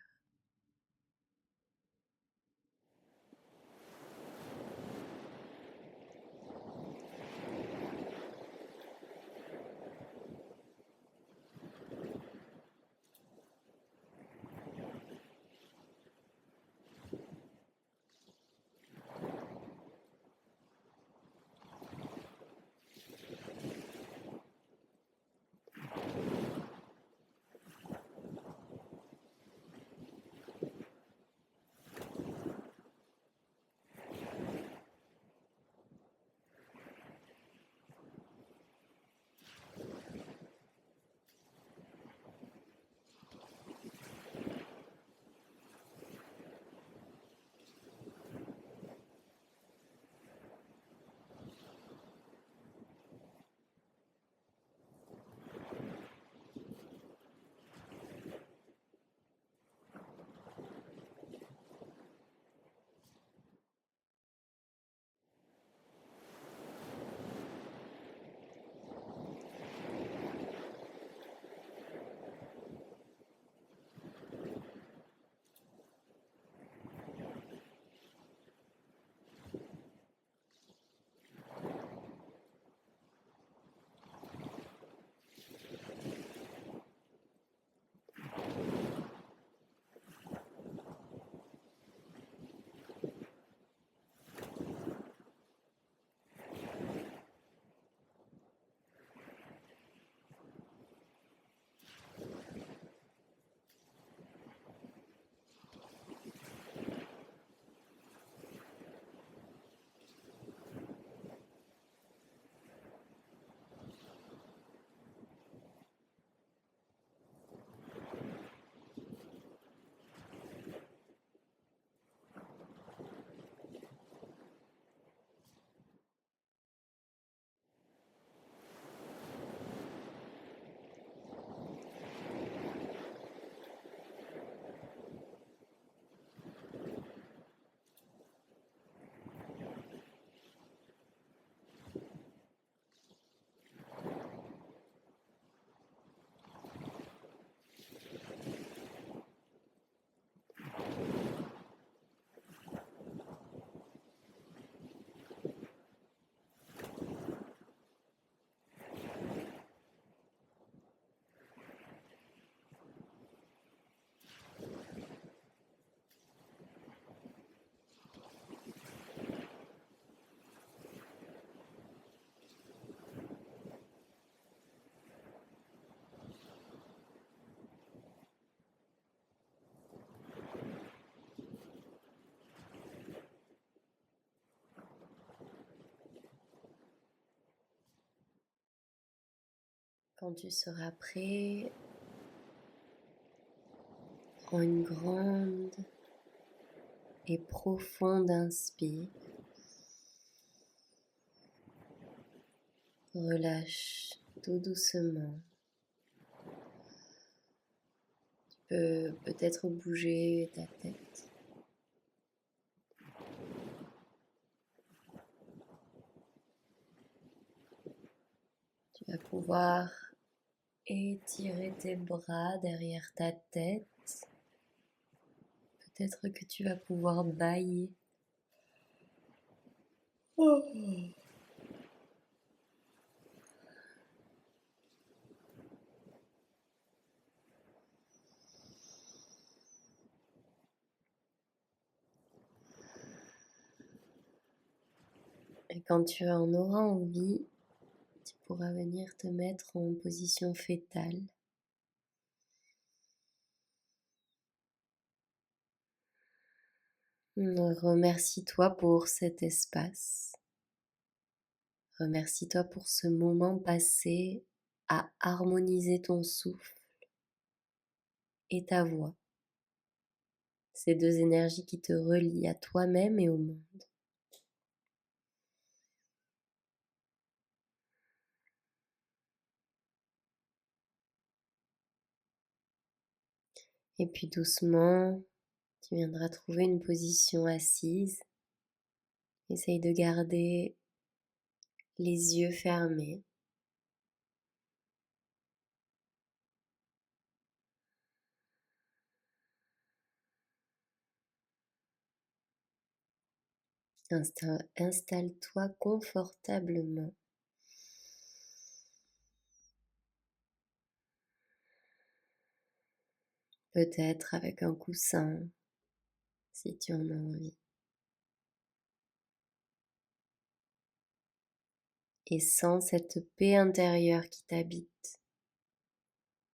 Quand tu seras prêt, prends une grande et profonde inspire. Relâche tout doucement. Tu peux peut-être bouger ta tête. Tu vas pouvoir étirer tes bras derrière ta tête. Peut-être que tu vas pouvoir bâiller. Et quand tu en auras envie, tu pourras venir te mettre en position fétale. Remercie-toi pour cet espace. Remercie-toi pour ce moment passé à harmoniser ton souffle et ta voix. Ces deux énergies qui te relient à toi-même et au monde. Et puis doucement, tu viendras trouver une position assise. Essaye de garder les yeux fermés. Installe-toi confortablement. Peut-être avec un coussin, si tu en as envie. Et sens cette paix intérieure qui t'habite,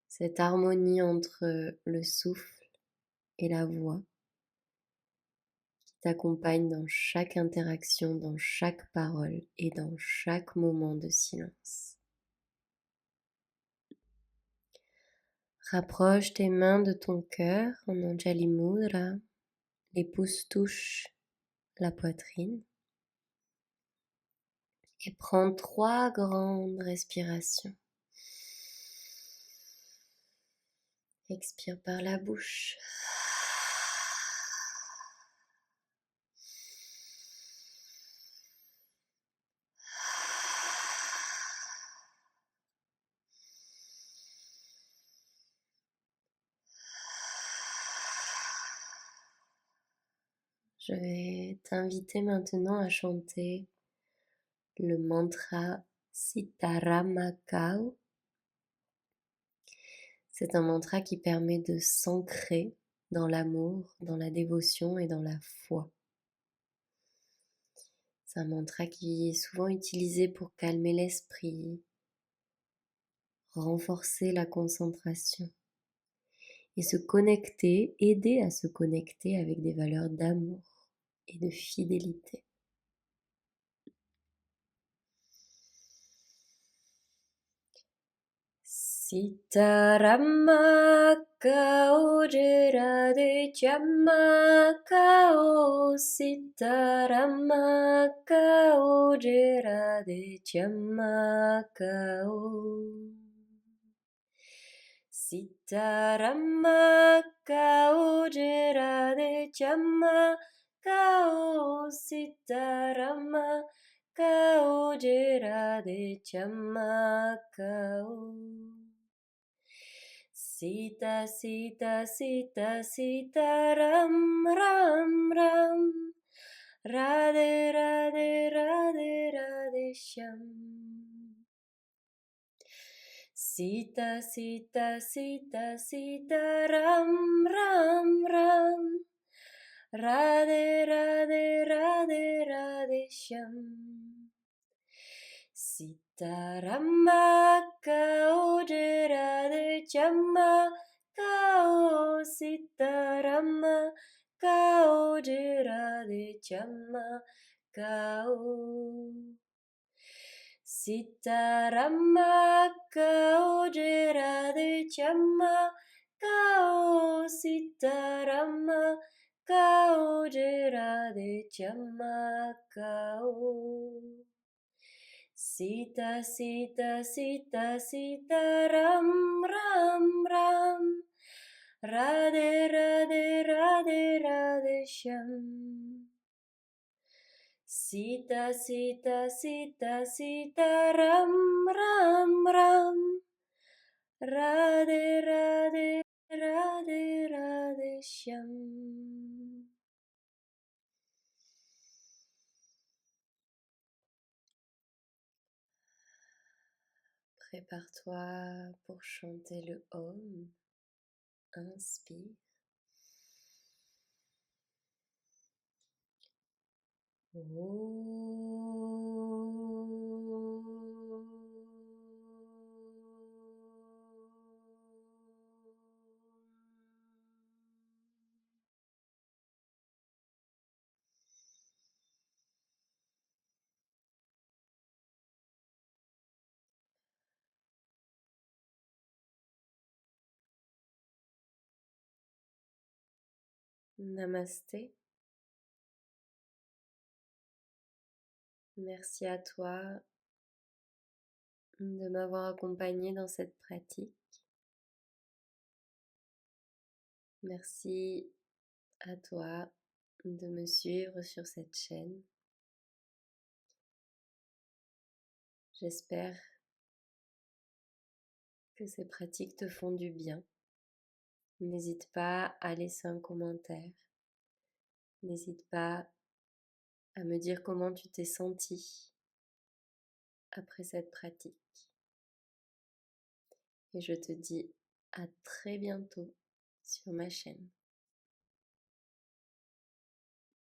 cette harmonie entre le souffle et la voix qui t'accompagne dans chaque interaction, dans chaque parole et dans chaque moment de silence. Rapproche tes mains de ton cœur en Anjali Mudra. Les pouces touchent la poitrine. Et prends 3 grandes respirations. Expire par la bouche. Je vais t'inviter maintenant à chanter le mantra Sitaramakau. C'est un mantra qui permet de s'ancrer dans l'amour, dans la dévotion et dans la foi. C'est un mantra qui est souvent utilisé pour calmer l'esprit, renforcer la concentration et se connecter, aider à se connecter avec des valeurs d'amour et de fidélité. Sitarammakau Radhe Chammakau Sitarammakau Radhe Chammakau Sitarammakau Radhe Chammakau Sitarammakau Radhe Chammakau Sita, Sita, Sita, Sita, Ram, Ram, Ram. Radhe, Radhe, Radhe, Radhe, Shyam. Sita, Sita, Sita, Sita, Ram, Ram, Ram. Radhe, Radhe, Radhe, Radhe, Shyam. Sitarammakau Radhe Chammakau Sitarammakau Radhe Chammakau Sitarama kao Radhe Chamma kao Sitarama kao Radhe Chamma kao Sita Sita Sita Sita Ram Ram Ram Radhe Radhe Radhe Radhe Shyam Sita Sita Sita Sita Ram Ram Ram Radhe Radhe Radhe Radhe Shyam. Prépare-toi pour chanter le Om. Inspire. Namasté. Merci à toi de m'avoir accompagné dans cette pratique. Merci à toi de me suivre sur cette chaîne. J'espère que ces pratiques te font du bien. N'hésite pas à laisser un commentaire. N'hésite pas à me dire comment tu t'es senti après cette pratique. Et je te dis à très bientôt sur ma chaîne.